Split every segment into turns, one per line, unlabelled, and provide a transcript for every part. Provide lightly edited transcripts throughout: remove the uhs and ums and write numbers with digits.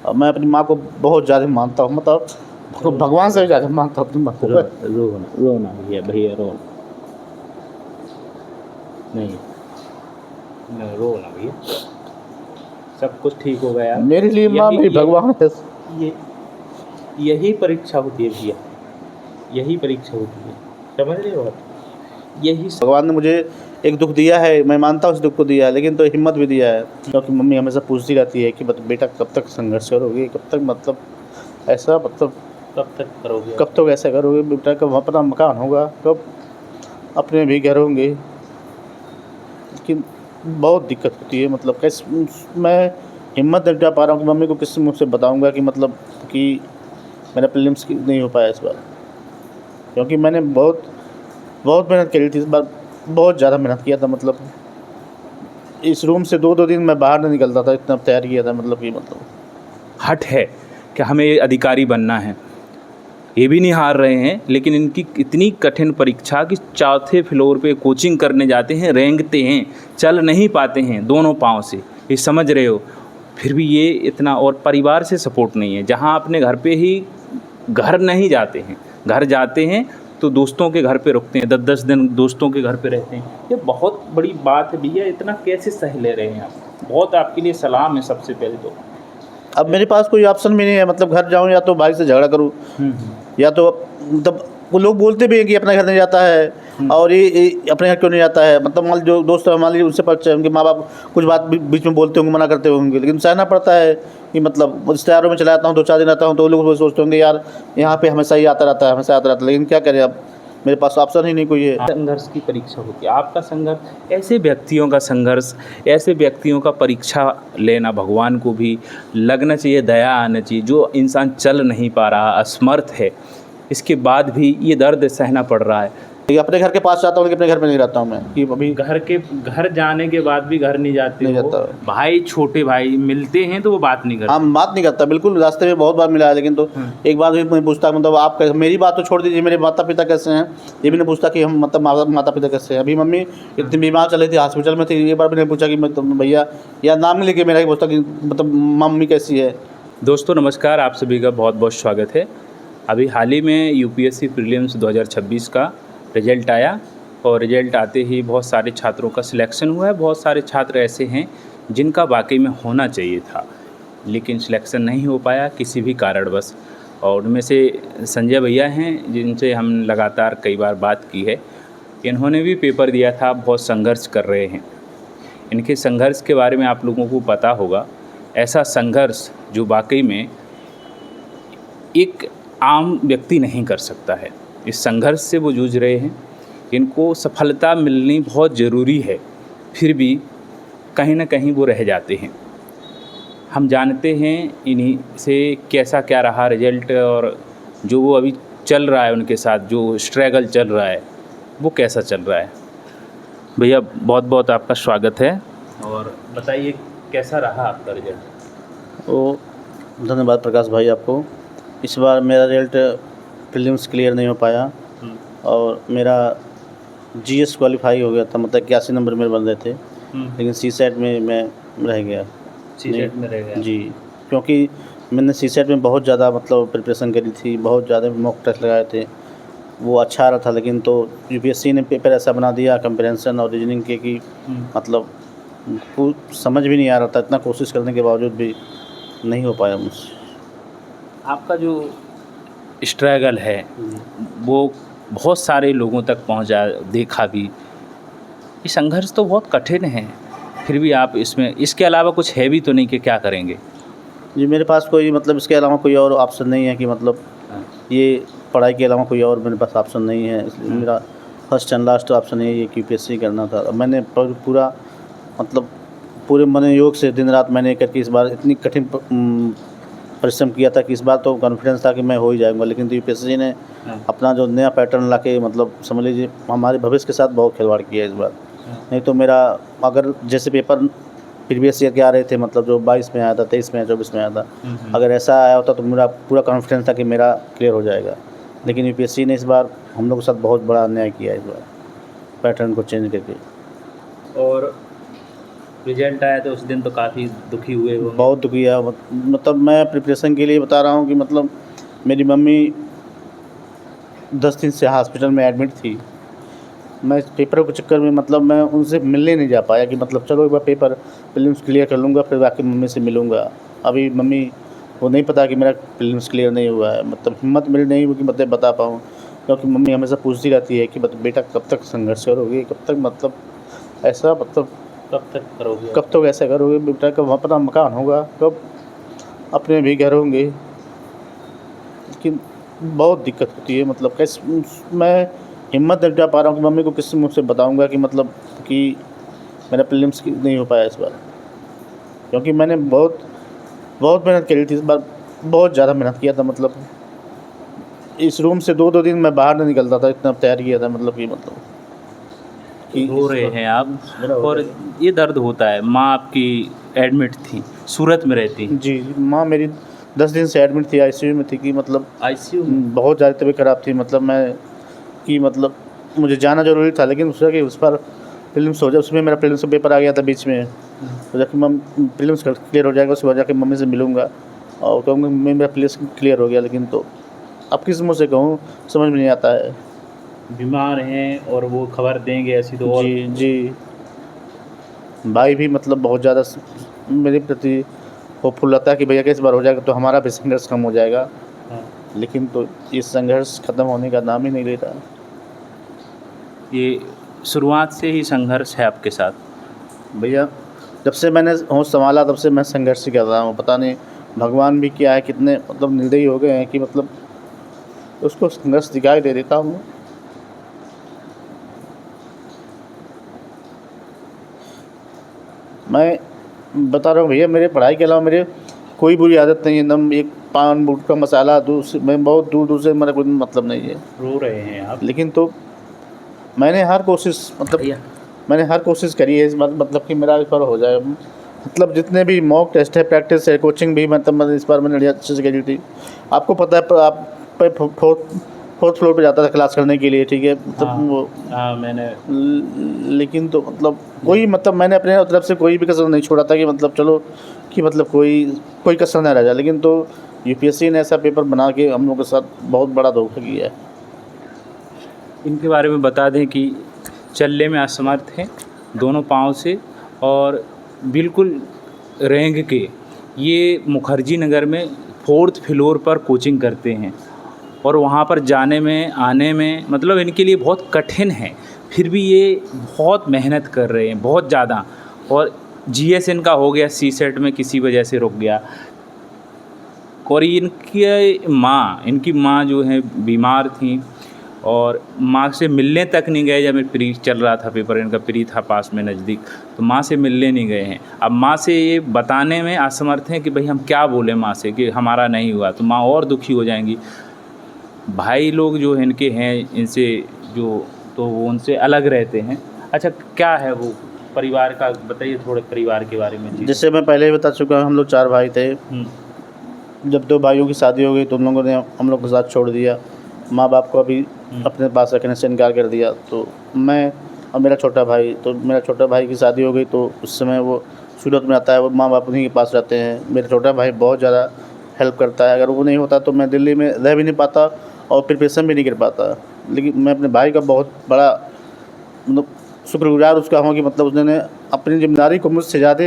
और मैं अपनी माँ को बहुत ज़्यादा मानता हूँ, मतलब भगवान से भी ज़्यादा मानता हूँ अपनी माँ को।
रोना भैया, भैया रो नहीं, रोना भैया, सब कुछ ठीक होगा यार।
मेरे लिए माँ मेरी भगवान है।
ये यही परीक्षा होती है भैया, यही परीक्षा होती है, समझ रहे हो आप? यही
भगवान ने मुझे एक दुख दिया है, मैं मानता हूँ उस दुख को दिया है, लेकिन तो हिम्मत भी दिया है। क्योंकि मम्मी हमेशा पूछती रहती है कि मतलब बेटा कब तक संघर्ष करोगे, कब तक मतलब ऐसा, मतलब
कब तक करोगे,
कब तक ऐसा करोगे बेटा, कब अपना मकान होगा, कब अपने भी घर होंगे। लेकिन बहुत दिक्कत होती है, मतलब कैसे मैं हिम्मत नहीं जुटा पा रहा हूँ कि मम्मी को किस मुँह से बताऊँगा कि मतलब कि मेरा प्रीलिम्स नहीं हो पाया इस बार। क्योंकि मैंने बहुत बहुत मेहनत करी थी इस बार, बहुत ज़्यादा मेहनत किया था। मतलब इस रूम से 2-2 दिन मैं बाहर नहीं निकलता था, इतना तैयार किया था। मतलब कि मतलब
हट है कि हमें अधिकारी बनना है, ये भी नहीं हार रहे हैं, लेकिन इनकी इतनी कठिन परीक्षा कि चौथे फ्लोर पे कोचिंग करने जाते हैं, रेंगते हैं, चल नहीं पाते हैं दोनों पाँव से, ये समझ रहे हो। फिर भी ये इतना, और परिवार से सपोर्ट नहीं है। जहाँ अपने घर पे ही घर नहीं जाते हैं, घर जाते हैं तो दोस्तों के घर पे रुकते हैं, 10-10 दिन दोस्तों के घर पे रहते हैं। ये बहुत बड़ी बात है भैया, इतना कैसे सह ले रहे हैं आप? बहुत आपके लिए सलाम है सबसे पहले तो।
अब मेरे पास कोई ऑप्शन भी नहीं है। मतलब घर जाऊँ या तो भाई से झगड़ा करूँ, या तो मतलब वो लोग बोलते भी हैं कि अपने घर नहीं जाता है, और ये अपने घर क्यों नहीं जाता है। मतलब मान जो दोस्त है मान लीजिए उनसे परिचय, उनके माँ बाप कुछ बात बीच में बोलते होंगे, मना करते होंगे, लेकिन सहना पड़ता है कि मतलब रिश्तेदारों में चला जाता हूँ, 2-4 दिन आता हूँ तो वो लोग सोचते होंगे यार यहाँ पे हमेशा ही आता रहता है, हमेशा आता रहता है। लेकिन क्या करें, अब मेरे पास ऑप्शन ही नहीं कोई है।
संघर्ष की परीक्षा होती है, आपका संघर्ष, ऐसे व्यक्तियों का संघर्ष, ऐसे व्यक्तियों का परीक्षा लेना भगवान को भी लगना चाहिए, दया आना चाहिए। जो इंसान चल नहीं पा रहा, असमर्थ है, इसके बाद भी ये दर्द सहना पड़ रहा है।
अपने घर के पास जाता हूँ लेकिन अपने घर में नहीं रहता हूँ मैं, कि अभी
घर जाने के बाद भी घर नहीं जाते
नहीं
हो।
जाता।
भाई, छोटे भाई मिलते हैं तो वो बात नहीं करते।
हम बात नहीं करता बिल्कुल, रास्ते में बहुत बार मिला है, लेकिन तो एक बार भी मैं पूछता मतलब आप कैसे, मेरी बात तो छोड़ दीजिए, मेरे माता पिता कैसे हैं ये भी नहीं पूछता कि हम मतलब माता पिता कैसे हैं। अभी मम्मी इतनी बीमार चल रही थी, हॉस्पिटल में थी, ये बार भी नहीं पूछा कि मतलब भैया, या नाम नहीं लेके मेरा ही पूछता कि मतलब मम्मी कैसी है।
दोस्तों नमस्कार, आप सभी का बहुत बहुत स्वागत है। अभी हाल ही में यूपीएससी प्रीलिम्स 2026 का रिजल्ट आया, और रिजल्ट आते ही बहुत सारे छात्रों का सिलेक्शन हुआ है। बहुत सारे छात्र ऐसे हैं जिनका वाकई में होना चाहिए था, लेकिन सिलेक्शन नहीं हो पाया किसी भी कारणवश। और उनमें से संजय भैया हैं, जिनसे हम लगातार कई बार बात की है। इन्होंने भी पेपर दिया था, बहुत संघर्ष कर रहे हैं। इनके संघर्ष के बारे में आप लोगों को पता होगा। ऐसा संघर्ष जो वाकई में एक आम व्यक्ति नहीं कर सकता है। इस संघर्ष से वो जूझ रहे हैं, इनको सफलता मिलनी बहुत ज़रूरी है, फिर भी कहीं ना कहीं वो रह जाते हैं। हम जानते हैं इन्हीं से कैसा क्या रहा रिजल्ट, और जो वो अभी चल रहा है उनके साथ, जो स्ट्रगल चल रहा है वो कैसा चल रहा है। भैया बहुत बहुत आपका स्वागत है, और बताइए कैसा रहा आपका रिजल्ट।
तो धन्यवाद प्रकाश भाई आपको। इस बार मेरा रिजल्ट प्रीलिम्स क्लियर नहीं हो पाया, और मेरा जीएस क्वालिफाई हो गया था, मतलब 81 नंबर मेरे बन रहे थे, लेकिन सीसेट में मैं रह गया।
सीसेट में रह गया
जी, क्योंकि मैंने सीसेट में बहुत ज़्यादा मतलब प्रिपरेशन करी थी, बहुत ज़्यादा मॉक टेस्ट लगाए थे, वो अच्छा आ रहा था। लेकिन तो यूपीएससी ने पेपर ऐसा बना दिया कंप्रेंशन और रीजनिंग के कि मतलब समझ भी नहीं आ रहा था, इतना कोशिश करने के बावजूद भी नहीं हो पाया मुझसे।
आपका जो स्ट्रगल है वो बहुत सारे लोगों तक पहुंचा, देखा भी। ये संघर्ष तो बहुत कठिन है, फिर भी आप इसमें, इसके अलावा कुछ है भी तो नहीं कि क्या करेंगे।
जी, मेरे पास कोई मतलब इसके अलावा कोई और ऑप्शन नहीं है कि मतलब ये पढ़ाई के अलावा कोई और मेरे पास ऑप्शन नहीं है। इसलिए मेरा फर्स्ट एंड लास्ट ऑप्शन यही है कि यूपीएससी करना था। मैंने पूरा मतलब पूरे मनोयोग से दिन रात मैंने करके इस बार इतनी कठिन परिश्रम किया था कि इस बार तो कॉन्फिडेंस था कि मैं हो ही जाऊंगा। लेकिन तो यूपीएससी ने अपना जो नया पैटर्न ला के मतलब समझ लीजिए हमारे भविष्य के साथ बहुत खिलवाड़ किया इस बार। नहीं तो मेरा अगर जैसे पेपर प्रीवियस ईयर के आ रहे थे, मतलब जो 22 में आया था, 23 में आया, 24 में आया था, अगर ऐसा आया होता तो मेरा पूरा कॉन्फिडेंस था कि मेरा क्लियर हो जाएगा। लेकिन यूपीएससी ने इस बार हम लोग के साथ बहुत बड़ा अन्याय किया इस बार, पैटर्न को चेंज करके।
और रिजल्ट आया तो उस दिन तो काफ़ी दुखी हुए होंगे।
बहुत दुखी है। मतलब मैं प्रिपरेशन के लिए बता रहा हूँ कि मतलब मेरी मम्मी 10 दिन से हॉस्पिटल में एडमिट थी। मैं इस पेपर के चक्कर में मतलब मैं उनसे मिलने नहीं जा पाया कि मतलब चलो एक बार पेपर प्रीलिम्स क्लियर कर लूँगा फिर जाके मम्मी से मिलूँगा। अभी मम्मी को नहीं पता कि मेरा प्रीलिम्स क्लियर नहीं हुआ है। मतलब हिम्मत मेरी नहीं हुई कि मतलब बता पाऊँ, क्योंकि मम्मी हमेशा पूछती रहती है कि बेटा कब तक संघर्ष करोगे, कब तक मतलब ऐसा मतलब
कब तक करोगे?
कब तक ऐसा करोगे बेटा, कब अपना मकान होगा, कब अपने भी घर होंगे। लेकिन बहुत दिक्कत होती है। मतलब कैसे मैं हिम्मत नहीं जुटा पा रहा हूँ कि मम्मी को किस मुँह से बताऊँगा कि मतलब कि मेरा प्रीलिम्स नहीं हो पाया इस बार, क्योंकि मैंने बहुत बहुत मेहनत करी थी इस बार, बहुत ज़्यादा मेहनत किया था। मतलब इस रूम से 2-2 दिन मैं बाहर नहीं निकलता था, इतना तैयार किया था मतलब कि
रो
इस
रहे
बार
हैं आप,
मेरा हो
और
गया।
ये दर्द होता है। माँ आपकी एडमिट थी, सूरत में रहती हैं।
जी, माँ मेरी 10 दिन से एडमिट थी, आईसीयू में थी कि मतलब
आईसीयू में?
बहुत ज़्यादा तबीयत ख़राब थी। मतलब मैं कि मतलब मुझे जाना ज़रूरी था, लेकिन उसका कि उस पर प्रीलिम्स हो जाए, उसमें मेरा प्रीलिम्स का पेपर आ गया था बीच में। तो जाके प्रीलिम्स क्लियर हो जाएगा उसके बाद जाके मम्मी से मिलूँगा और कहूँगा मम्मी मेरा प्रीलिम्स क्लियर हो गया। लेकिन तो अब किस मुँह से कहूँ, समझ में नहीं आता है।
बीमार हैं और वो खबर देंगे ऐसी तो और
जी, जी। भाई भी मतलब बहुत ज़्यादा मेरे प्रति होपफुल रहता है कि भैया कि इस बार हो जाएगा तो हमारा भी संघर्ष कम हो जाएगा।
हाँ।
लेकिन तो ये संघर्ष ख़त्म होने का नाम ही नहीं ले रहा।
ये शुरुआत से ही संघर्ष है आपके साथ?
भैया जब से मैंने होश संभाला तब से मैं संघर्ष ही कर रहा हूँ। पता नहीं भगवान भी क्या है, कितने मतलब निर्दयी हो गए हैं कि मतलब उसको संघर्ष दिखाई दे देता हूँ। मैं बता रहा हूँ भैया, मेरे पढ़ाई के अलावा मेरे कोई बुरी आदत नहीं है। एकदम एक पान गुटखा मसाला मैं बहुत दूर दूर से मेरा कोई मतलब नहीं है।
रो रहे हैं आप?
लेकिन तो मैंने हर कोशिश मैंने हर कोशिश करी है इस बार मतलब कि मेरा इस बार हो जाए। मतलब जितने भी मॉक टेस्ट है, प्रैक्टिस है, कोचिंग भी मतलब इस बार मैंने अच्छे से करी थी। आपको पता है आप फोर्थ फ्लोर पे जाता था क्लास करने के लिए, ठीक है। मतलब
हाँ।
वो
हाँ, मैंने
लेकिन तो मतलब कोई मतलब मैंने अपने तरफ से कोई भी कसर नहीं छोड़ा था कि मतलब चलो कि मतलब कोई कसर ना रह जाए। लेकिन तो यूपीएससी ने ऐसा पेपर बना के हम लोग के साथ बहुत बड़ा धोखा किया है।
इनके बारे में बता दें कि चलने में असमर्थ हैं दोनों पाँव से, और बिल्कुल रेंग के ये मुखर्जी नगर में 4th फ्लोर पर कोचिंग करते हैं, और वहाँ पर जाने में आने में मतलब इनके लिए बहुत कठिन है। फिर भी ये बहुत मेहनत कर रहे हैं, बहुत ज़्यादा। और जीएस इनका हो गया, सीसेट में किसी वजह से रुक गया। और इनकी माँ जो है बीमार थी, और माँ से मिलने तक नहीं गए। जब प्री चल रहा था पेपर, इनका प्री था पास में नज़दीक, तो माँ से मिलने नहीं गए हैं। अब माँ से ये बताने में असमर्थ हैं कि भाई हम क्या बोलें माँ से कि हमारा नहीं हुआ, तो माँ और दुखी हो जाएंगी। भाई लोग जो इनके हैं इनसे तो वो उनसे अलग रहते हैं। अच्छा, क्या है वो परिवार का बताइए, थोड़े परिवार के बारे में।
जैसे मैं पहले ही बता चुका हूँ, हम लोग 4 भाई थे। जब 2 भाइयों की शादी हो गई तो उन लोगों ने हम लोग के साथ छोड़ दिया। माँ बाप को भी अपने पास रखने से इनकार कर दिया। तो मैं और मेरा छोटा भाई की शादी हो गई, तो उस समय वो सूरत में आता है, वो माँ बाप उन्हीं के पास रहते हैं। मेरा छोटा भाई बहुत ज़्यादा हेल्प करता है। अगर वो नहीं होता तो मैं दिल्ली में रह भी नहीं पाता और प्रिपरेशन भी नहीं कर पाता। लेकिन मैं अपने भाई का बहुत बड़ा मतलब शुक्रगुजार उसका हूँ कि मतलब उसने अपनी ज़िम्मेदारी को मुझसे ज़्यादा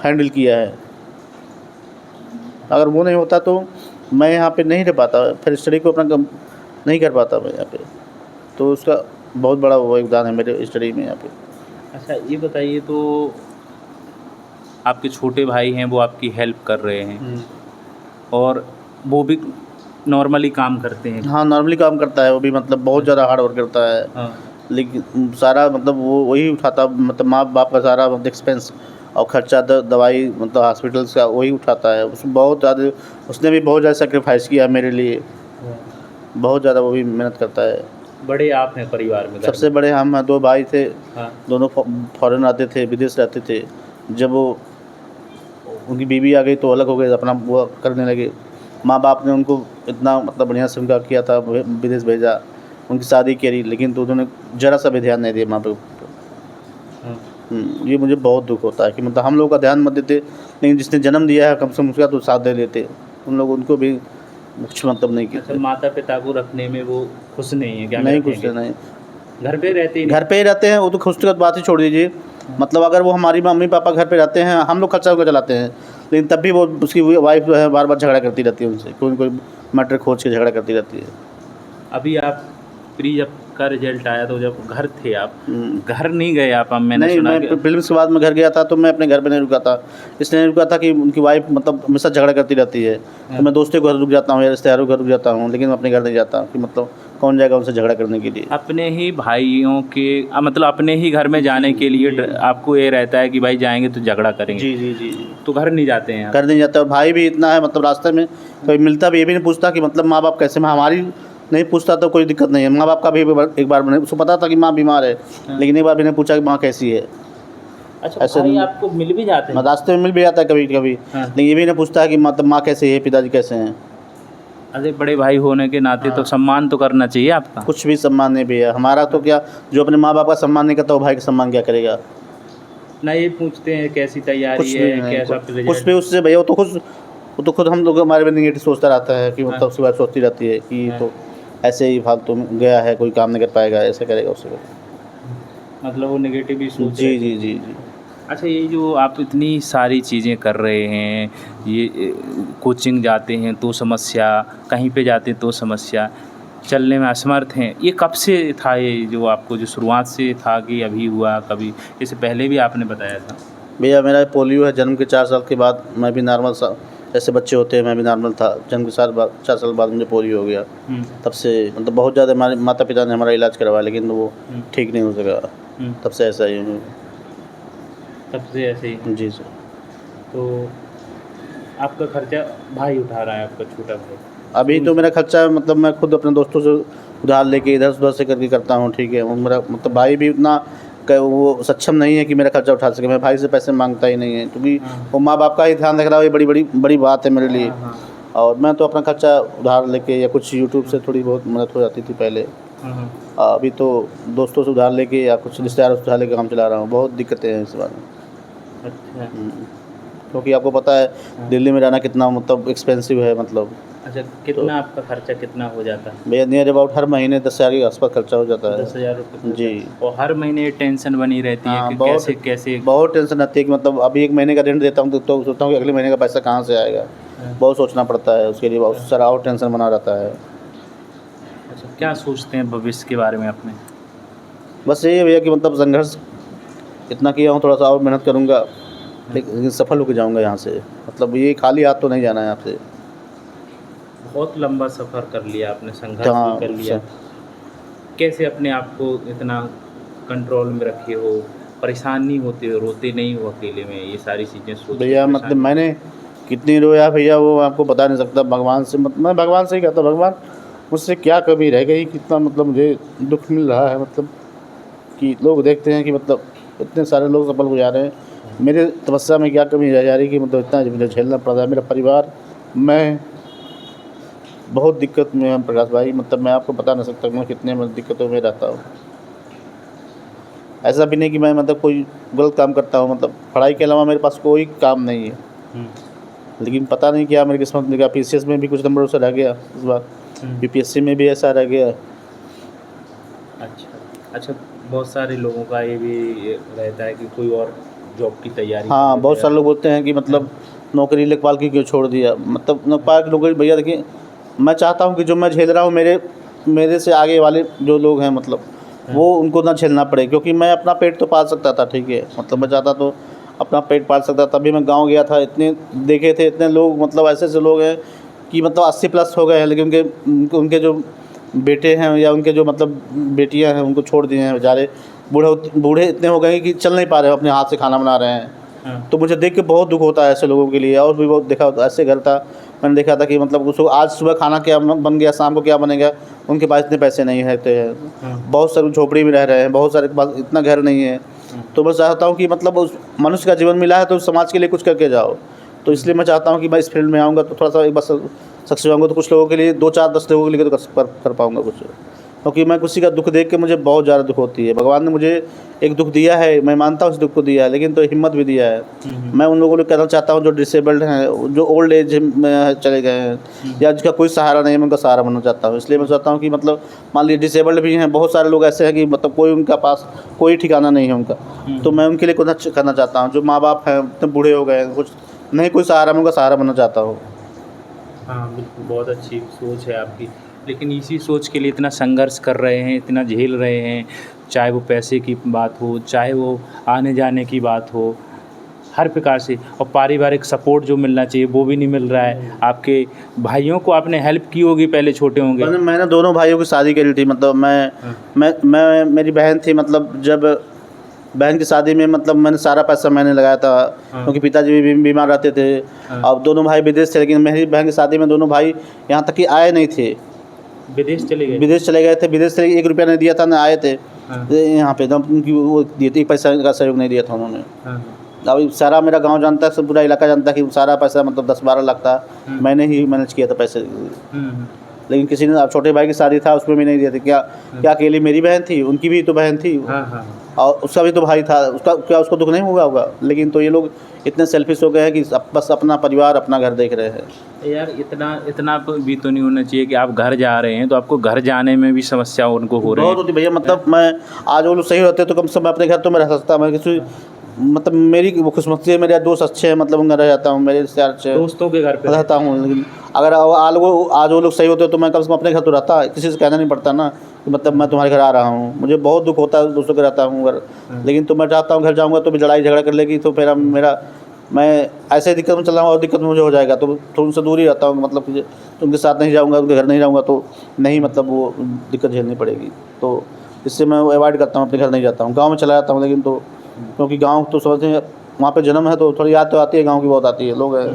हैंडल किया है। अगर वो नहीं होता तो मैं यहाँ पे नहीं रह पाता, फिर स्टडी को अपना नहीं कर पाता मैं यहाँ पे। तो उसका बहुत बड़ा वो योगदान है मेरे स्टडी में यहाँ पे।
अच्छा, ये बताइए, तो
आपके छोटे भाई हैं वो आपकी हेल्प कर रहे हैं, और वो भी नॉर्मली काम करते हैं?
हाँ, नॉर्मली काम करता है वो भी, मतलब बहुत ज़्यादा हार्ड वर्क करता है।
हाँ।
लेकिन सारा मतलब वो वही उठाता, मतलब माँ बाप का सारा मतलब एक्सपेंस और खर्चा दवाई मतलब हॉस्पिटल्स का वही उठाता है। उसने भी बहुत ज़्यादा सेक्रीफाइस किया मेरे लिए, बहुत ज़्यादा वो भी मेहनत करता है।
बड़े आप हैं परिवार में?
सबसे बड़े हम 2 भाई थे।
हाँ।
दोनों फॉरेन आते थे, विदेश रहते थे। जब वो उनकी बीवी आ गई तो अलग हो गए, अपना वो करने लगे। माँ बाप ने उनको इतना मतलब बढ़िया से उनका किया था, विदेश भेजा, उनकी शादी करी, लेकिन तो उन्होंने ज़रा सा भी ध्यान नहीं दिया माँ बाप को। ये मुझे बहुत दुख होता है कि मतलब हम लोग का ध्यान मत देते, लेकिन जिसने जन्म दिया है कम से कम उसका तो साथ दे देते। उन लोग उनको भी कुछ मतलब नहीं
अच्छा,
किया।
माता पिता को रखने में वो खुश नहीं है क्या?
नहीं
करते
कुछ
हैं
नहीं,
कि घर पे रहते ही नहीं?
घर पे ही रहते हैं, वो तो खुश की बात ही छोड़ दीजिए। मतलब अगर वो हमारी मम्मी पापा घर पे रहते हैं, हम लोग खर्चा होकर चलाते हैं, लेकिन तब भी वो उसकी वाइफ जो है बार बार झगड़ा करती रहती है उनसे, कोई न कोई मैटर खोज के झगड़ा करती रहती है।
अभी आप प्री जब का रिजल्ट आया तो जब घर थे आप,
हम्म।
घर नहीं गए आप? मैंने
नहीं,
सुना
मैं
कि
फिल्म के बाद में घर गया था तो मैं अपने घर पे नहीं रुका था। इसलिए नहीं रुका था कि उनकी वाइफ मतलब हमेशा झगड़ा करती रहती है, तो मैं दोस्तों के घर रुक जाता हूँ या रिश्तेदारों के घर रुक जाता हूँ, लेकिन मैं अपने घर नहीं जाता कि मतलब कौन जाएगा उनसे झगड़ा करने के लिए।
अपने ही भाइयों के मतलब अपने ही घर में जाने के लिए आपको ये रहता है कि भाई जाएंगे तो झगड़ा करेंगे,
जी जी जी जी,
तो घर नहीं जाते हैं आप?
घर नहीं जाता। और भाई भी इतना है मतलब रास्ते में कभी मिलता भी ये भी नहीं पूछता कि मतलब माँ बाप कैसे, मैं हमारी नहीं पूछता तो कोई दिक्कत नहीं है। माँ बाप का भी एक बार मैंने उसको पता था कि माँ बीमार है, लेकिन एक बार मैंने पूछा कि माँ कैसी है।
अच्छा,
ऐसे
भाई
नहीं-
आपको मिल भी जाते हैं?
रास्ते में मिल भी जाता है कभी कभी,
हाँ।
लेकिन ये भी नहीं पूछता कि मतलब माँ कैसी है, पिताजी कैसे हैं।
अरे बड़े भाई होने के नाते तो सम्मान तो करना चाहिए आपका।
कुछ भी सम्मान नहीं भैया हमारा, तो क्या जो अपने माँ बाप का सम्मान नहीं करता वो भाई का सम्मान क्या करेगा।
ना ये पूछते हैं कैसी तैयारी
कुछ
है,
भी नहीं,
कैसा
कुछ भी
रिजल्ट?
उससे भैया वो तो खुद हम लोग हमारे में निगेटिव सोचता रहता है कि मतलब उसके बाद सोचती रहती है कि
हाँ।
तो ऐसे ही फालतू में गया है, कोई काम नहीं कर पाएगा, ऐसे करेगा उससे करेगा।
मतलब वो नेगेटिव ही सोच
जी
रहे
जी
हैं।
जी जी।
अच्छा, ये जो आप इतनी सारी चीज़ें कर रहे हैं, ये कोचिंग जाते हैं तो समस्या, कहीं पे जाते हैं तो समस्या, चलने में असमर्थ हैं, ये कब से था? ये जो आपको जो शुरुआत से था कि अभी हुआ कभी? इससे पहले भी आपने बताया था।
भैया मेरा पोलियो है, जन्म के 4 साल के बाद मैं भी नॉर्मल सा जैसे बच्चे होते हैं मैं भी नॉर्मल था। जन्म के 4 साल बाद मुझे पोलियो हो गया। तब से मतलब बहुत ज़्यादा हमारे माता पिता ने हमारा इलाज करवाया, लेकिन वो ठीक नहीं हो सका। तब से ऐसा ही हूँ।
तब से ऐसे ही।
जी सर।
तो आपका खर्चा भाई उठा रहा है, आपका छोटा भाई?
अभी तो मेरा खर्चा मतलब मैं खुद अपने दोस्तों से उधार लेके इधर से उधर से करके करता हूँ, ठीक है। वो मेरा मतलब भाई भी उतना वो सक्षम नहीं है कि मेरा खर्चा उठा सके। मैं भाई से पैसे मांगता ही नहीं है, क्योंकि वो माँ बाप का ही ध्यान रख रहा है, ये बड़ी बड़ी बड़ी बात है मेरे लिए। और मैं तो अपना खर्चा उधार लेके या कुछ यूट्यूब से थोड़ी बहुत मदद हो जाती थी पहले। अभी तो दोस्तों से उधार लेके या कुछ रिश्तेदारों से उधार लेके काम चला रहा हूँ। बहुत दिक्कतें हैं इस बार में।
अच्छा।
क्योंकि आपको पता है दिल्ली में रहना कितना मतलब एक्सपेंसिव है मतलब।
अच्छा, कितना आपका खर्चा कितना हो जाता है?
भैया नियर अबाउट हर महीने 10,000 के आसपास खर्चा हो जाता है।
10,000 रुपये?
जी।
और हर महीने टेंशन बनी रहती है
हाँ,
कि
बहुत
कैसे कैसे।
बहुत टेंशन रहती है कि मतलब अभी 1 महीने का रेंट देता हूँ तो सोचता हूँ कि अगले महीने का पैसा कहाँ से आएगा। बहुत सोचना पड़ता है उसके लिए, बहुत सारा और टेंशन बना रहता है।
अच्छा, क्या सोचते हैं भविष्य के बारे में अपने?
बस यही है भैया कि मतलब संघर्ष इतना किया हूँ, थोड़ा सा और मेहनत करूँगा, लेकिन सफल होकर जाऊँगा यहाँ से। मतलब ये खाली हाथ तो नहीं जाना है आपसे।
बहुत लंबा सफ़र कर लिया आपने, संघर्ष
हाँ,
भी कर लिया। कैसे अपने आप को इतना कंट्रोल में रखे हो? परेशान नहीं होते हो, रोते नहीं हो अकेले में ये सारी चीज़ें सोच के?
भैया मतलब मैंने कितनी रोया भैया वो आपको बता नहीं सकता। भगवान से मैं भगवान से ही कहता हूँ, भगवान मुझसे क्या कमी रह गई, कितना मतलब मुझे दुख मिल रहा है। मतलब कि लोग देखते हैं कि मतलब इतने सारे लोग सफल हो जा रहे हैं, मेरे तपस्या में क्या कमी रह जा रही कि मतलब इतना मुझे झेलना पड़ रहा है। मेरा परिवार, मैं बहुत दिक्कत में है प्रकाश भाई। मतलब मैं आपको बता नहीं सकता मैं कितने दिक्कतों में रहता हूँ। ऐसा भी नहीं कि मैं मतलब कोई गलत काम करता हूँ, मतलब पढ़ाई के अलावा मेरे पास कोई काम नहीं है। लेकिन पता नहीं क्या मेरी किस्मत में, क्या PCS में भी कुछ नंबरों से रह गया इस बार, UPSC में भी ऐसा रह गया।
अच्छा, बहुत सारे लोगों का ये भी रहता है कि कोई और जॉब की तैयारी।
हाँ, बहुत सारे लोग बोलते हैं कि मतलब नौकरी लेखपाल की क्यों छोड़ दिया। मतलब लेखपाल की नौकरी भैया देखिए, मैं चाहता हूँ कि जो मैं झेल रहा हूँ मेरे से आगे वाले जो लोग हैं मतलब वो उनको ना झेलना पड़े, क्योंकि मैं अपना पेट तो पाल सकता था, ठीक है। मतलब मैं चाहता तो अपना पेट पाल सकता। तभी मैं गांव गया था, इतने देखे थे, इतने लोग मतलब ऐसे लोग हैं कि मतलब 80+ हो गए हैं, लेकिन उनके जो बेटे हैं या उनके जो मतलब बेटियां हैं उनको छोड़ दिए हैं बेचारे। बूढ़े इतने हो गए हैं कि चल नहीं पा रहे, अपने हाथ से खाना बना रहे हैं। तो मुझे देख के बहुत दुख होता है ऐसे लोगों के लिए। और भी बहुत देखा, ऐसे घर था मैंने देखा था कि मतलब उसको आज सुबह खाना क्या बन गया, शाम को क्या बनेगा, उनके पास इतने पैसे नहीं रहते हैं। बहुत सारे झोपड़ी में रह रहे हैं, बहुत सारे के पास इतना घर नहीं है। तो मैं चाहता हूँ कि मतलब उस मनुष्य का जीवन मिला है तो समाज के लिए कुछ करके जाओ। तो इसलिए मैं चाहता हूँ कि मैं इस फील्ड में आऊँगा तो थोड़ा सा एक बार सक्सेस होऊंगा तो कुछ लोगों के लिए 2, 4, 10 लोगों के लिए तो कर पाऊँगा कुछ। क्योंकि मैं किसी का दुख देख के मुझे बहुत ज़्यादा दुख होती है। भगवान ने मुझे एक दुख दिया है, मैं मानता हूँ उस दुख को दिया है, लेकिन तो हिम्मत भी दिया है। मैं उन लोगों को कहना चाहता हूँ जो डिसेबल्ड हैं, जो ओल्ड एज में चले गए हैं या जिसका कोई सहारा नहीं है, मैं उनका सहारा बनना चाहता हूँ। इसलिए मैं चाहता हूँ कि मतलब मान लीजिए डिसेबल्ड भी हैं, बहुत सारे लोग ऐसे हैं कि मतलब कोई उनका पास कोई ठिकाना नहीं है उनका, तो मैं उनके लिए कुछ करना चाहता हूँ। जो माँ बाप हैं इतने बूढ़े हो गए हैं, कुछ नहीं कोई सहारा, मैं उनका सहारा बनना चाहता हूँ।
हाँ बिल्कुल, बहुत अच्छी सोच है आपकी। लेकिन इसी सोच के लिए इतना संघर्ष कर रहे हैं, इतना झेल रहे हैं, चाहे वो पैसे की बात हो, चाहे वो आने जाने की बात हो, हर प्रकार से। और पारिवारिक सपोर्ट जो मिलना चाहिए वो भी नहीं मिल रहा है। आपके भाइयों को आपने हेल्प की होगी, पहले छोटे होंगे।
मैंने दोनों भाइयों की शादी करी थी। मतलब मैं मेरी बहन थी, मतलब जब बहन की शादी में मतलब मैंने सारा पैसा मैंने लगाया था, क्योंकि पिताजी भी बीमार रहते थे। अब दोनों भाई विदेश थे, लेकिन मेरी बहन की शादी में दोनों भाई यहाँ तक कि आए नहीं थे,
विदेश चले गए।
विदेश चले गए थे। विदेश से 1 रुपया नहीं दिया था, ना आए थे यहाँ पे, उनकी वो दिए थे, 1 पैसा का सहयोग नहीं दिया था उन्होंने। अब सारा मेरा गांव जानता है, सब पूरा इलाका जानता है कि सारा पैसा मतलब 10-12 लाख था, मैंने ही मैनेज किया था पैसे। लेकिन किसी ने, अब छोटे भाई की शादी था उसमें भी नहीं दिए थे। क्या अकेली मेरी बहन थी, उनकी भी तो बहन थी, और उसका भी तो भाई था, उसका क्या उसको दुख नहीं हुआ होगा। लेकिन तो ये लोग इतने सेल्फिश हो गए हैं कि बस अपना परिवार अपना घर देख रहे हैं।
यार इतना भी तो नहीं होना चाहिए कि आप घर जा रहे हैं तो आपको घर जाने में भी समस्या उनको हो रही है।
बहुत होती भैया, मतलब मैं आज वो लोग सही होते तो कम से कम मैं अपने घर तो मैं रह सकता। मैं किसी मतलब मेरी खुशमस्ती है, मेरे दोस्त अच्छे हैं, मतलब उनका रह जाता हूँ, मेरे रिश्तेदार अच्छे
दोस्तों के घर पे
रहता हूँ। लेकिन अगर आज वो लोग सही होते तो मैं कम से कम अपने घर तो रहता, किसी से कहना नहीं पड़ता ना कि मतलब मैं तुम्हारे घर आ रहा हूँ। मुझे बहुत दुख होता है दोस्तों के रहता हूँ घर, लेकिन तो मैं चाहता हूँ घर जाऊँगा तो भी लड़ाई झगड़ा कर लेगी तो फिर मैं ऐसे ही दिक्कत में चल रहा हूँ और दिक्कत मुझे हो जाएगा, तो उनसे दूर ही रहता हूँ। मतलब कि उनके साथ नहीं जाऊँगा, उनके घर नहीं जाऊँगा तो नहीं, मतलब वो दिक्कत झेलनी पड़ेगी। तो इससे मैं अवॉइड करता हूँ, अपने घर नहीं जाता हूँ। गाँव में चला जाता हूँ, लेकिन तो क्योंकि गांव तो समझते हैं वहाँ पे जन्म है तो थोड़ी याद तो आती है, गांव की बहुत आती है लोग हैं।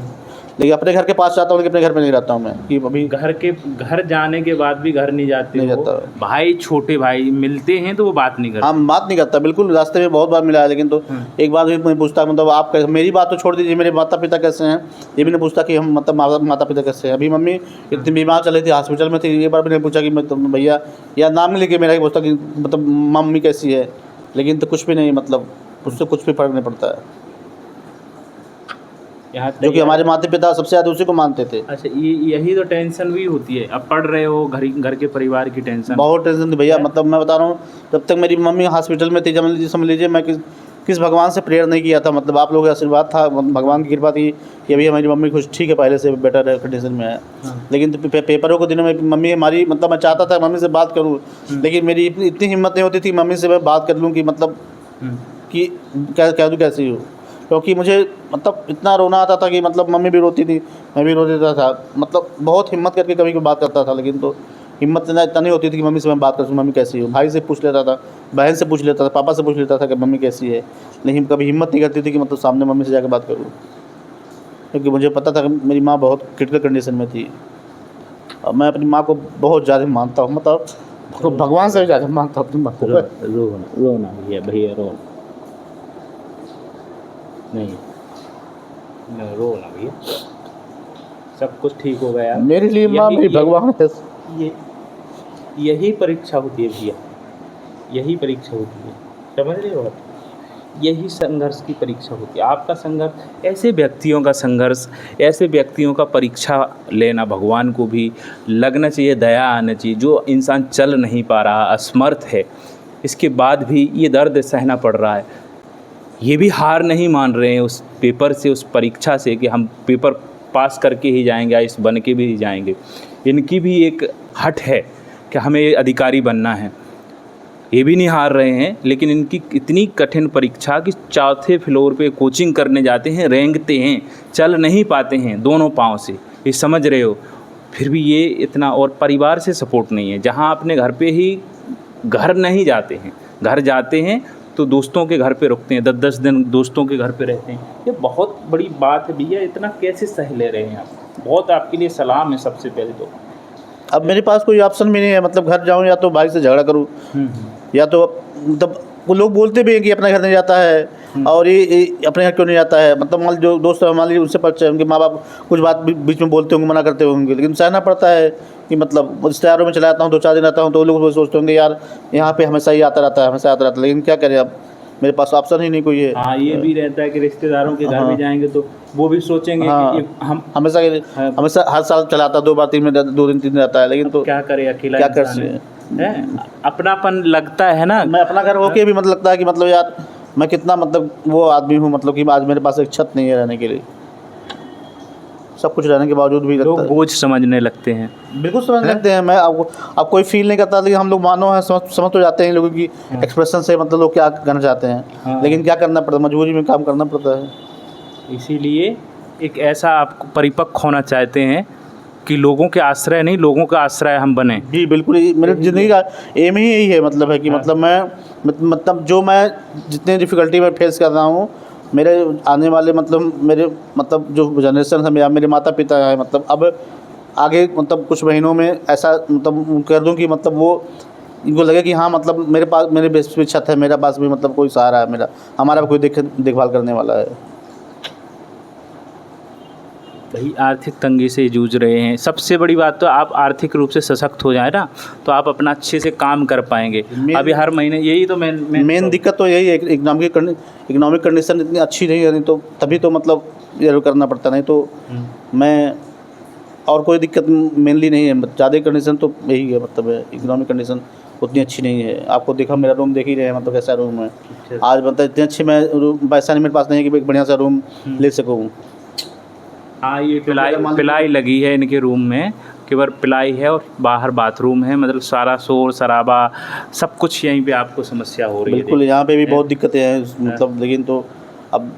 लेकिन अपने घर के पास जाता हूँ, लेकिन अपने घर पे नहीं रहता हूँ मैं, कि अभी
घर जाने के बाद भी घर नहीं जाते
नहीं
हो।
जाता।
भाई छोटे भाई मिलते हैं तो वो बात नहीं करते।
हाँ, बात नहीं करता बिल्कुल, रास्ते में बहुत बार मिला है, लेकिन तो एक बार भी मैं पूछता मतलब आप कैसे, मेरी बात तो छोड़ दीजिए, मेरे माता पिता कैसे हैं ये भी नहीं पूछता कि हम मतलब माता पिता कैसे हैं। अभी मम्मी इतनी बीमार चल रही थी, हॉस्पिटल में थी, ये बार भी नहीं पूछा कि मतलब भैया या नाम नहीं लेके मेरा ही पूछता कि मतलब मम्मी कैसी है। लेकिन तो कुछ भी नहीं, मतलब उससे कुछ भी फर्क नहीं पड़ता है, जो कि हमारे माता पिता सबसे ज़्यादा उसी को मानते थे।
अच्छा, यही तो टेंशन भी होती है। अब पढ़ रहे हो, घर के परिवार की टेंशन,
बहुत टेंशन थी भैया। मतलब मैं बता रहा हूँ, जब तक मेरी मम्मी हॉस्पिटल में थी, समझ लीजिए मैं किस भगवान से प्रेयर नहीं किया था। मतलब आप लोगों का आशीर्वाद था, भगवान की कृपा थी कि अभी हमारी मम्मी कुछ ठीक है, पहले से बेटर कंडीशन में है। लेकिन तो पेपरों के दिनों में मम्मी हमारी, मतलब मैं चाहता था मम्मी से बात करूँ, लेकिन मेरी इतनी हिम्मत नहीं होती थी मम्मी से मैं बात कर लूँ कि मतलब कि कह दूँ कैसी हो, क्योंकि मुझे मतलब इतना रोना आता था कि मतलब मम्मी भी रोती थी, मैं भी रो देता था। मतलब बहुत हिम्मत करके कभी कोई बात करता था, लेकिन तो हिम्मत इतना नहीं होती थी कि मम्मी से मैं बात कर सकूँ, मम्मी कैसी हो। भाई से पूछ लेता था, बहन से पूछ लेता था, पापा से पूछ लेता था कि मम्मी कैसी है, लेकिन कभी हिम्मत नहीं करती थी कि मतलब सामने मम्मी से जाकर बात करूँ, क्योंकि मुझे पता था कि मेरी माँ बहुत क्रिटिकल कंडीशन में थी। और मैं अपनी माँ को बहुत ज़्यादा मानता हूँ, मतलब भगवान से भी ज़्यादा मानता हूँ अपनी माँ को।
रोना भैया रो नहीं, रोना भैया, सब कुछ ठीक होगा यार।
मेरे लिए माँ मेरी भगवान है।
यही परीक्षा होती है भैया, यही परीक्षा होती है, समझ रहे हो आप? यही संघर्ष की परीक्षा होती है। आपका संघर्ष, ऐसे व्यक्तियों का संघर्ष, ऐसे व्यक्तियों का परीक्षा लेना भगवान को भी लगना चाहिए, दया आना चाहिए। जो इंसान चल नहीं पा रहा, असमर्थ है, इसके बाद भी ये दर्द सहना पड़ रहा है, ये भी हार नहीं मान रहे हैं उस पेपर से, उस परीक्षा से कि हम पेपर पास करके ही जाएंगे, आईएएस बन के भी जाएंगे। इनकी भी एक हट है कि हमें अधिकारी बनना है, ये भी नहीं हार रहे हैं। लेकिन इनकी इतनी कठिन परीक्षा कि 4थे फ्लोर पे कोचिंग करने जाते हैं, रेंगते हैं, चल नहीं पाते हैं दोनों पाँव से, ये समझ रहे हो। फिर भी ये इतना, और परिवार से सपोर्ट नहीं है। जहाँ अपने घर पे ही घर नहीं जाते हैं, घर जाते हैं तो दोस्तों के घर पे रुकते हैं, 10-10 दिन दोस्तों के घर पे रहते हैं। ये बहुत बड़ी बात है भैया, इतना कैसे सह ले रहे हैं आप? बहुत आपके लिए सलाम है सबसे पहले तो।
अब मेरे पास कोई ऑप्शन भी नहीं है, मतलब घर जाऊँ या तो भाई से झगड़ा करूँ, या तो मतलब वो लोग बोलते भी हैं कि अपने घर नहीं जाता है और ये अपने घर क्यों नहीं जाता है, मतलब मान जो दोस्त मान लीजिए उनसे परिचय, उनके माँ बाप कुछ बात बीच में बोलते होंगे, मना करते होंगे, लेकिन सहना पड़ता है कि मतलब रिश्तेदारों में चला जाता हूँ, 2-4 दिन रहता हूँ तो वो लोग सोचते होंगे यार यहाँ पे हमेशा ही आता रहता है, हमेशा आता रहता है, लेकिन क्या करें अब, मेरे पास ऑप्शन ही नहीं कोई है।
हाँ, ये भी रहता है कि रिश्तेदारों के घर
हाँ।
में जाएंगे तो वो भी सोचेंगे
हाँ,
कि हम
हमेशा हमेशा हर साल चलाता, 2 बार 3 में 2 दिन 3 दिन रहता है, लेकिन तो
क्या करें, अकेला
क्या कर
इंसान
सकते
है, अपनापन लगता है ना।
मैं अपना घर होके भी मतलब लगता है कि मतलब यार मैं कितना मतलब वो आदमी हूँ, मतलब कि आज मेरे पास एक छत नहीं है रहने के लिए, सब कुछ रहने के बावजूद भी लगता
लोग
है।
बोझ समझने लगते हैं।
बिल्कुल समझ लगते हैं, मैं अब कोई फील नहीं करता, लेकिन हम लोग मानो है, समझ तो जाते हैं लोगों की एक्सप्रेशन से, मतलब लोग क्या करना चाहते हैं,
हाँ।
लेकिन क्या करना पड़ता है, मजबूरी में काम करना पड़ता है।
इसीलिए एक ऐसा आप परिपक्व होना चाहते हैं कि लोगों के आश्रय नहीं, लोगों का आश्रय हम बने।
जी बिल्कुल, मेरी ज़िंदगी का एम ही यही है, मतलब है कि मतलब मैं मतलब जो मैं जितने डिफ़िकल्टी में फेस कर रहा हूँ, मेरे आने वाले मतलब मेरे मतलब जो जनरेशन है, मेरे माता पिता है, मतलब अब आगे मतलब कुछ महीनों में ऐसा मतलब कर दूँ कि मतलब वो इनको लगे कि हाँ मतलब मेरे पास मेरे बेस पे छत है, मेरे पास भी मतलब कोई सहारा है, हमारा भी कोई देखभाल करने वाला है।
भाई आर्थिक तंगी से जूझ रहे हैं, सबसे बड़ी बात तो आप आर्थिक रूप से सशक्त हो जाए ना, तो आप अपना अच्छे से काम कर पाएंगे। अभी हर महीने यही तो
मेन दिक्कत तो यही है, इकोनॉमिक कंडीशन इतनी अच्छी नहीं है, नहीं तो तभी तो मतलब ये करना पड़ता, नहीं तो मैं और कोई दिक्कत मेनली नहीं है, ज़्यादा कंडीशन तो यही है, मतलब इकोनॉमिक कंडीशन उतनी अच्छी नहीं है। आपको देखा मेरा रूम देख ही रहे हैं, मतलब कैसा रूम है आज, मतलब इतने अच्छे मैं पैसा नहीं मेरे पास नहीं है कि एक बढ़िया सा रूम ले सकूँ।
हाँ, ये पिलाई लगी है इनके रूम में, केवल पिलाई है और बाहर बाथरूम है, मतलब सारा शोर शराबा सब कुछ यहीं पे आपको समस्या हो रही है।
बिल्कुल, यहाँ पे भी बहुत दिक्कतें हैं, मतलब लेकिन तो अब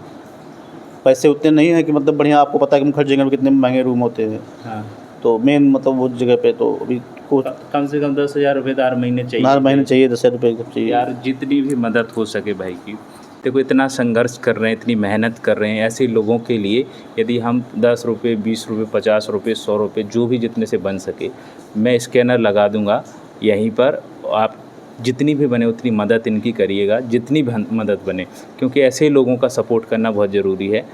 पैसे उतने नहीं हैं कि मतलब बढ़िया, आपको पता है कि मुखर्जी जगह में कितने महंगे रूम होते हैं।
हाँ,
तो मेन मतलब वो जगह पे तो अभी कुछ
कम से कम 10,000 रुपये तो हर महीने चाहिए।
हर महीने चाहिए, 10,000 रुपये चाहिए
यार जितनी भी मदद हो सके भाई की, देखो इतना संघर्ष कर रहे हैं, इतनी मेहनत कर रहे हैं, ऐसे लोगों के लिए यदि हम 10 रुपये 20 रुपये 50 रुपये 100 रुपये जो भी जितने से बन सके, मैं स्कैनर लगा दूंगा यहीं पर, आप जितनी भी बने उतनी मदद इनकी करिएगा, जितनी भी मदद बने, क्योंकि ऐसे लोगों का सपोर्ट करना बहुत ज़रूरी है।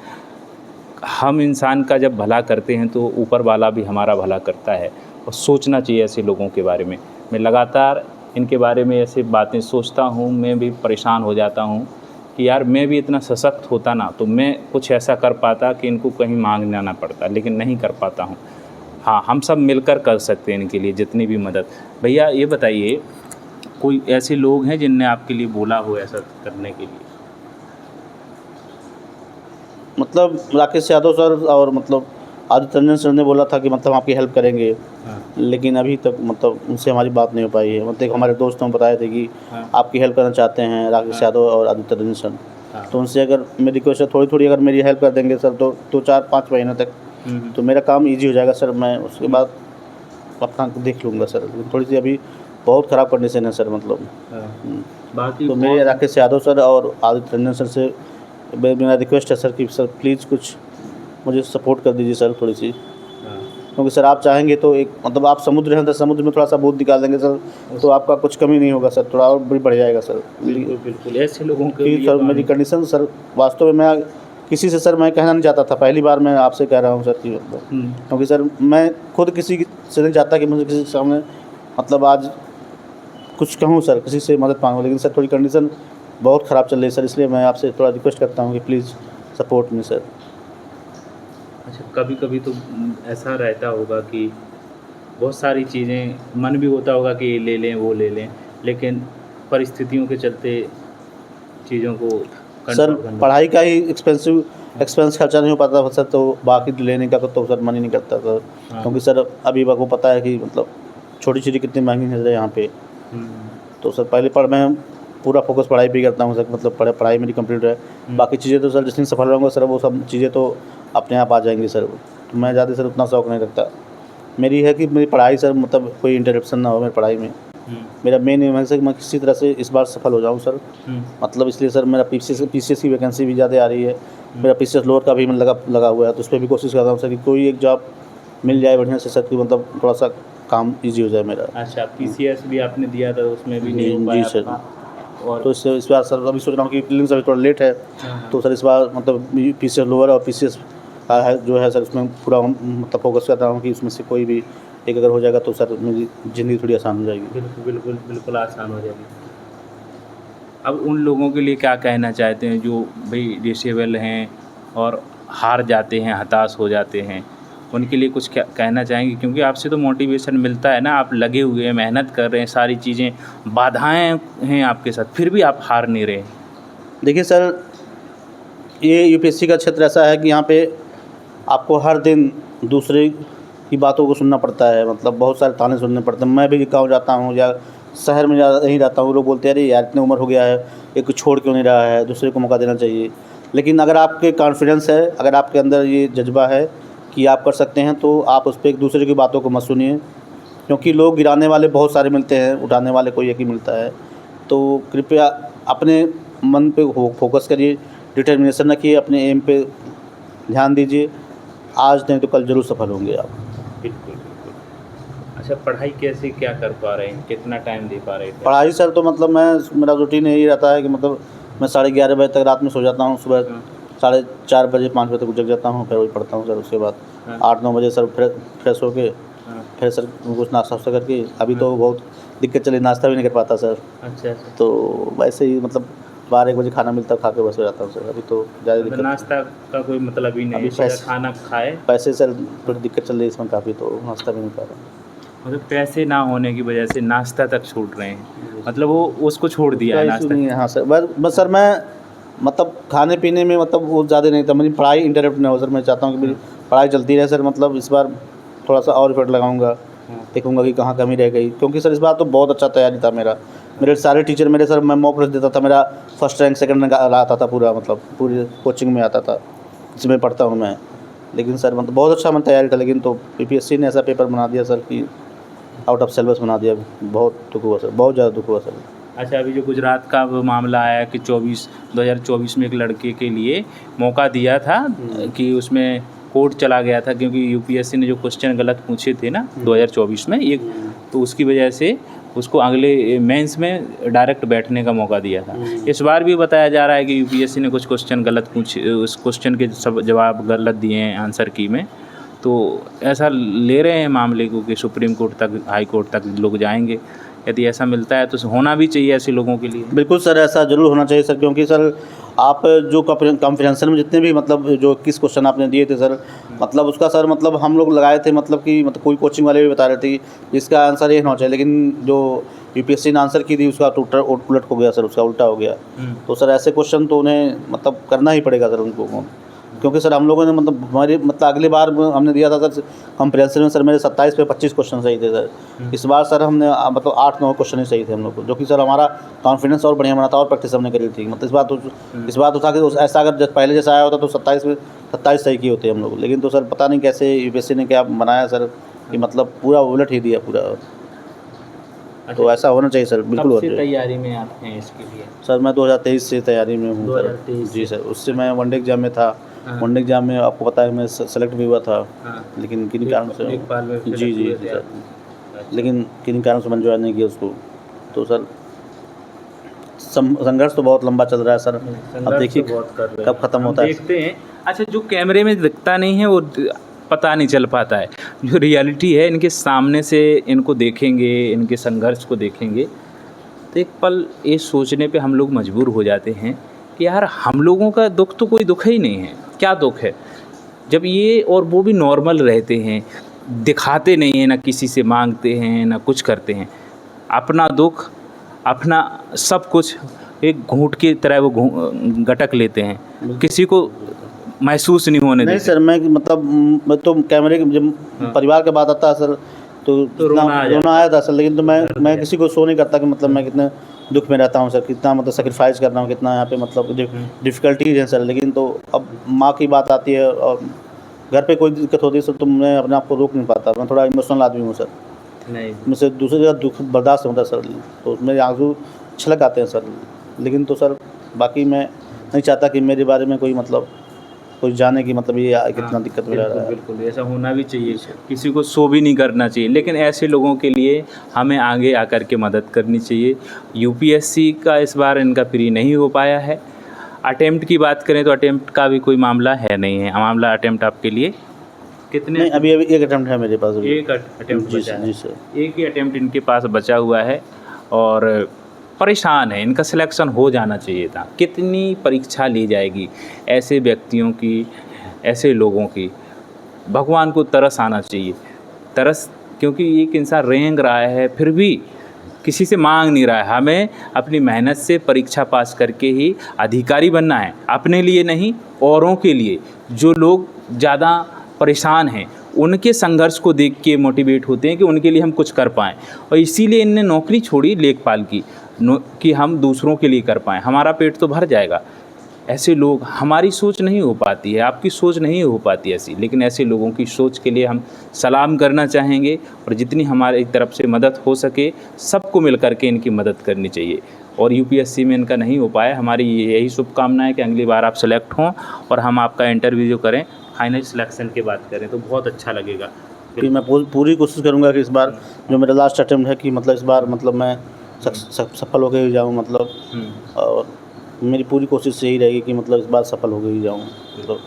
हम इंसान का जब भला करते हैं तो ऊपर वाला भी हमारा भला करता है, और सोचना चाहिए ऐसे लोगों के बारे में। मैं लगातार इनके बारे में ऐसे बातें सोचता हूँ, मैं भी परेशान हो जाता हूँ कि यार मैं भी इतना सशक्त होता ना तो मैं कुछ ऐसा कर पाता कि इनको कहीं मांगना ना पड़ता, लेकिन नहीं कर पाता हूँ। हाँ, हम सब मिलकर कर सकते हैं इनके लिए जितनी भी मदद। भैया ये बताइए, कोई ऐसे लोग हैं जिनने आपके लिए बोला हो ऐसा करने के लिए?
मतलब राकेश यादव सर और मतलब आदित्य रंजन सर ने बोला था कि मतलब आपकी हेल्प करेंगे, लेकिन अभी तक मतलब उनसे हमारी बात नहीं हो पाई है। मतलब हमारे दोस्तों ने बताए थे कि आपकी हेल्प करना चाहते हैं राकेश यादव और आदित्य रंजन सर, तो उनसे अगर मेरी रिक्वेस्ट है थोड़ी अगर मेरी हेल्प कर देंगे सर तो 2-4-5 महीने तक तो मेरा काम ईजी हो जाएगा सर। मैं उसके बाद अपना देख लूँगा सर, थोड़ी सी अभी बहुत ख़राब कंडीशन है सर, मतलब
बाकी
तो मेरे राकेश यादव सर और आदित्य रंजन सर से मेरा रिक्वेस्ट है सर कि सर प्लीज़ कुछ मुझे सपोर्ट कर दीजिए सर थोड़ी सी, क्योंकि सर आप चाहेंगे तो एक मतलब आप समुद्र हैं तो समुद्र में थोड़ा सा बूंद निकाल देंगे सर तो आपका कुछ कमी नहीं होगा सर, थोड़ा और भी बढ़ जाएगा सर।
बिल्कुल ऐसे लोगों के
क्योंकि सर मेरी कंडीशन सर वास्तव में मैं किसी से सर मैं कहना नहीं चाहता था, पहली बार मैं आपसे कह रहा हूँ सर कि मतलब क्योंकि सर मैं खुद किसी से नहीं चाहता कि मुझे किसी के सामने मतलब आज कुछ कहूँ सर, किसी से मदद मांगूँ, लेकिन सर थोड़ी कंडीशन बहुत ख़राब चल रही है सर, इसलिए मैं आपसे थोड़ा रिक्वेस्ट करता हूँ कि प्लीज़ सपोर्ट मी सर।
अच्छा, कभी कभी तो ऐसा रहता होगा कि बहुत सारी चीज़ें मन भी होता होगा कि ये ले लें वो ले लें, लेकिन परिस्थितियों के चलते चीज़ों को
सर पढ़ाई का ही एक्सपेंस खर्चा नहीं हो पाता सर, तो बाकी लेने का तो सर मन ही नहीं करता सर, क्योंकि सर अभी को पता है कि मतलब छोटी चीज़ें कितनी महंगी है सर यहाँ पे। तो सर मैं पूरा फोकस पढ़ाई पे करता हूँ सर, मतलब पढ़ाई मेरी कंप्लीट है, बाकी चीज़ें तो सर जितनी सफल रहूँगा सर वो सब चीज़ें तो अपने आप आ जाएंगी सर। तो मैं ज़्यादा सर उतना शौक़ नहीं रखता, मेरी है कि मेरी पढ़ाई सर मतलब कोई इंटरप्शन ना हो मेरी पढ़ाई में। मेरा मेन एम है सर मैं किसी तरह से इस बार सफल हो जाऊँ सर, मतलब इसलिए सर मेरा पीसीएस की वैकेंसी भी ज़्यादा आ रही है, मेरा पीसीएस लोअर का भी मैं लगा हुआ है, तो उस पर भी कोशिश कर रहा हूँ सर कि कोई एक जॉब मिल जाए बढ़िया से सर, कि मतलब थोड़ा सा काम ईजी हो जाए मेरा।
अच्छा, पीसीएस भी आपने दिया था, उसमें भी नहीं हो
जी
पाया
सर।
और
तो इस बार सर अभी सोच रहा हूँ कि प्रीलिम्स अभी थोड़ा लेट है, तो सर इस बार मतलब पीसीएस लोअर और पीसीएस जो है सर उसमें पूरा मतलब फोकस कर रहा हूँ कि उसमें से कोई भी एक अगर हो जाएगा तो सर मेरी ज़िंदगी थोड़ी आसान हो जाएगी।
बिल्कुल बिल्कुल बिल्कुल आसान हो जाएगी। अब उन लोगों के लिए क्या कहना चाहते हैं जो भाई डिसेबल हैं और हार जाते हैं, हताश हो जाते हैं, उनके लिए कुछ क्या कहना चाहेंगे? क्योंकि आपसे तो मोटिवेशन मिलता है ना, आप लगे हुए हैं, मेहनत कर रहे हैं, सारी चीज़ें बाधाएं हैं आपके साथ, फिर भी आप हार नहीं रहे।
देखिए सर, ये यूपीएससी का क्षेत्र ऐसा है कि यहाँ पे आपको हर दिन दूसरे की बातों को सुनना पड़ता है, मतलब बहुत सारे ताने सुनने पड़ते हैं। मैं भी गाँव जाता हूँ या शहर में नहीं रहता हूँ, लोग बोलते हैं अरे यार इतनी उम्र हो गया है, ये कुछ छोड़ क्यों नहीं रहा है, दूसरे को मौका देना चाहिए। लेकिन अगर आपके कॉन्फिडेंस है, अगर आपके अंदर ये जज्बा है कि आप कर सकते हैं, तो आप उस पर एक दूसरे की बातों को मत सुनिए, क्योंकि लोग गिराने वाले बहुत सारे मिलते हैं, उठाने वाले कोई एक ही मिलता है। तो कृपया अपने मन पे फोकस करिए, डिटर्मिनेशन रखिए, अपने एम पे ध्यान दीजिए। आज नहीं तो कल ज़रूर सफल होंगे आप।
बिल्कुल बिल्कुल। अच्छा, पढ़ाई कैसे क्या कर पा रहे हैं, कितना टाइम दे पा रहे हैं?
पढ़ाई सर तो मतलब मेरा रूटीन यही रहता है कि मतलब मैं 11:30 बजे तक रात में सो जाता हूँ, सुबह 4:30 बजे 5 बजे तक जग जाता हूँ, फिर वही पढ़ता हूँ सर। उसके बाद 8-9 बजे सर फ्रेश होके फिर सर कुछ नाश्ता वास्ता करके, अभी तो बहुत दिक्कत चली, नाश्ता भी नहीं कर पाता सर।
अच्छा।
तो वैसे ही मतलब 12-1 बजे खाना मिलता है, खा के बस हो जाता हूँ सर। अभी तो ज़्यादा दिक्कत,
नाश्ता का कोई मतलब ही नहीं
अभी
है, खाना खाए।
पैसे सर थोड़ी दिक्कत चल रही है इसमें काफ़ी, तो नाश्ता भी नहीं पा रहा।
मतलब पैसे ना होने की वजह से नाश्ता तक छूट रहे हैं, मतलब वो उसको छोड़ दिया है नाश्ता।
नहीं है, हाँ सर। बस सर मैं मतलब खाने पीने में मतलब वो ज़्यादा नहीं था, मेरी पढ़ाई इंटरप्ट ना हो सर। मैं चाहता हूँ कि मेरी पढ़ाई चलती रहे सर। मतलब इस बार थोड़ा सा और एफर्ट लगाऊंगा, देखूंगा कि कहाँ कमी रह गई, क्योंकि सर इस बार तो बहुत अच्छा तैयारी था मेरा। मेरे सारे टीचर मेरे सर, मैं मॉक टेस्ट देता था, मेरा फर्स्ट रैंक सेकंड रैंक आता था पूरा, मतलब पूरी कोचिंग में आता था जिसमें पढ़ता हूँ मैं। लेकिन सर मतलब बहुत अच्छा मैं तैयारी था, लेकिन तो यूपीएससी ने ऐसा पेपर बना दिया सर कि आउट ऑफ सिलेबस बना दिया। बहुत दुख हुआ सर, बहुत ज़्यादा दुख हुआ सर।
अच्छा, अभी जो गुजरात का वो मामला आया कि 2024 में एक लड़के के लिए मौका दिया था कि उसमें कोर्ट चला गया था, क्योंकि यूपीएससी ने जो क्वेश्चन गलत पूछे थे ना 2024 में एक, तो उसकी वजह से उसको अगले मेंस में डायरेक्ट बैठने का मौका दिया था। इस बार भी बताया जा रहा है कि यूपीएससी ने कुछ क्वेश्चन गलत पूछे, उस क्वेश्चन के सब जवाब गलत दिए हैं आंसर की में। तो ऐसा ले रहे हैं मामले को कि सुप्रीम कोर्ट तक, हाई कोर्ट तक लोग जाएंगे। यदि ऐसा मिलता है तो होना भी चाहिए ऐसे लोगों के लिए।
बिल्कुल सर, ऐसा ज़रूर होना चाहिए सर, क्योंकि सर आप जो कॉन्फिडेंशियल में जितने भी मतलब जो 21 क्वेश्चन आपने दिए थे सर, मतलब उसका सर मतलब हम लोग लगाए थे, मतलब कि मतलब कोई कोचिंग वाले भी बता रहे थे इसका आंसर ये होना चाहिए, लेकिन जो यूपीएससी ने आंसर की थी उसका उलट हो गया सर, उसका उल्टा हो गया। तो सर ऐसे क्वेश्चन तो उन्हें मतलब करना ही पड़ेगा सर उनको, क्योंकि सर हम लोगों ने मतलब हमारी मतलब अगली बार हमने दिया था सर कंप्रेंसिव में, सर मेरे 27 पे 25 क्वेश्चन सही थे सर। इस बार सर हमने मतलब 8-9 क्वेश्चन ही सही थे हम लोग को, जो कि सर हमारा कॉन्फिडेंस और बढ़िया बना था, और प्रैक्टिस हमने करी थी। मतलब इस बार तो था कि ऐसा अगर पहले जैसा आया होता तो 27 में 27 सही किए होते हम लोग। लेकिन तो सर पता नहीं कैसे यूपीएससी ने क्या बनाया सर कि मतलब पूरा उलट ही दिया पूरा। तो ऐसा होना चाहिए सर, बिल्कुल होना चाहिए।
तैयारी में आप हैं इसके लिए?
सर मैं 2023 से तैयारी में हूँ सर।
2023
जी सर, उससे मैं वनडे एग्जाम में था। वनडे एग्जाम में आपको पता है मैं सेलेक्ट भी हुआ था, लेकिन किन्हीं कारण से जी सर, लेकिन किन्हीं कारण से मैंने ज्वाइन नहीं किया उसको। तो सर संघर्ष तो बहुत लंबा चल रहा है सर, अब देखिए कब ख़त्म होता है।
देखते हैं। अच्छा, जो कैमरे में दिखता नहीं है वो पता नहीं चल पाता है, जो रियलिटी है इनके सामने से इनको देखेंगे, इनके संघर्ष को देखेंगे तो एक पल ये सोचने पे हम लोग मजबूर हो जाते हैं कि यार हम लोगों का दुख तो कोई दुख ही नहीं है। क्या दुख है जब ये और वो भी नॉर्मल रहते हैं, दिखाते नहीं हैं, ना किसी से मांगते हैं ना कुछ करते हैं, अपना दुख अपना सब कुछ एक घूंट की तरह वो गटक लेते हैं, किसी को महसूस नहीं होने देते।
सर मैं मतलब मैं तो कैमरे की जब परिवार का बात आता है सर तो रोना आया था सर। लेकिन तो मैं किसी को शो नहीं करता कि मतलब मैं कितने दुख में रहता हूँ सर, कितना मतलब सेक्रीफाइस कर रहा हूँ, कितना यहाँ पे मतलब डिफ़िकल्टीज हैं सर। लेकिन तो अब माँ की बात आती है और घर पे कोई दिक्कत होती है सर, तो मैं अपने आप को रोक नहीं पाता। मैं थोड़ा इमोशनल आदमी हूँ सर,
नहीं
मुझसे दूसरी जगह दुख बर्दाश्त होता है सर, तो मेरे आंसू छलक आते हैं सर। लेकिन तो सर बाकी मैं नहीं चाहता कि मेरे बारे में कोई मतलब कोई जाने कि मतलब ये कितना दिक्कत में रह रहा है।
बिल्कुल ऐसा होना भी चाहिए, किसी को शो भी नहीं करना चाहिए, लेकिन ऐसे लोगों के लिए हमें आगे आकर के मदद करनी चाहिए। यूपीएससी का इस बार इनका प्री नहीं हो पाया है। अटेम्प्ट की बात करें तो अटेम्प्ट का भी कोई मामला है नहीं है। मामला अटेम्प्ट आपके लिए कितने?
नहीं, अभी एक अटेम्प्ट है मेरे पास अभी।
एक अटेम्प्ट
जी
बचा
सर,
है।
जी सर।
एक ही अटेम्प्ट इनके पास बचा हुआ है और परेशान है। इनका सिलेक्शन हो जाना चाहिए था। कितनी परीक्षा ली जाएगी ऐसे व्यक्तियों की, ऐसे लोगों की? भगवान को तरस आना चाहिए, तरस, क्योंकि एक इंसान रेंग रहा है फिर भी किसी से मांग नहीं रहा है। हमें अपनी मेहनत से परीक्षा पास करके ही अधिकारी बनना है, अपने लिए नहीं, औरों के लिए। जो लोग ज़्यादा परेशान हैं उनके संघर्ष को देख के मोटिवेट होते हैं कि उनके लिए हम कुछ कर पाएँ, और इसीलिए इनने नौकरी छोड़ी लेखपाल की, कि हम दूसरों के लिए कर पाएँ, हमारा पेट तो भर जाएगा। ऐसे लोग, हमारी सोच नहीं हो पाती है, आपकी सोच नहीं हो पाती ऐसी, लेकिन ऐसे लोगों की सोच के लिए हम सलाम करना चाहेंगे और जितनी हमारी तरफ से मदद हो सके सबको मिल करके इनकी मदद करनी चाहिए। और यूपीएससी में इनका नहीं हो पाया, हमारी यही शुभकामनाएं कि अगली बार आप सेलेक्ट हों और हम आपका इंटरव्यू जो करें, फाइनल सिलेक्शन की बात करें तो बहुत अच्छा लगेगा।
कि मैं पूरी कोशिश करूँगा कि इस बार जो मेरा लास्ट अटेम्प्ट है कि मतलब इस बार मतलब मैं सफल होकर ही जाऊँ मतलब, और मेरी पूरी कोशिश यही रहेगी कि मतलब इस बार सफल होकर ही जाऊँ। तो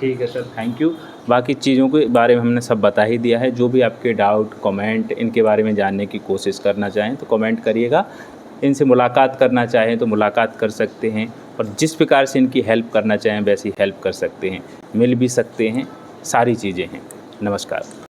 ठीक है सर, थैंक यू। बाकी चीज़ों के बारे में हमने सब बता ही दिया है। जो भी आपके डाउट, कमेंट इनके बारे में जानने की कोशिश करना चाहें तो कमेंट करिएगा। इनसे मुलाकात करना चाहें तो मुलाकात कर सकते हैं, और जिस प्रकार से इनकी हेल्प करना चाहें वैसी हेल्प कर सकते हैं, मिल भी सकते हैं, सारी चीज़ें हैं। नमस्कार।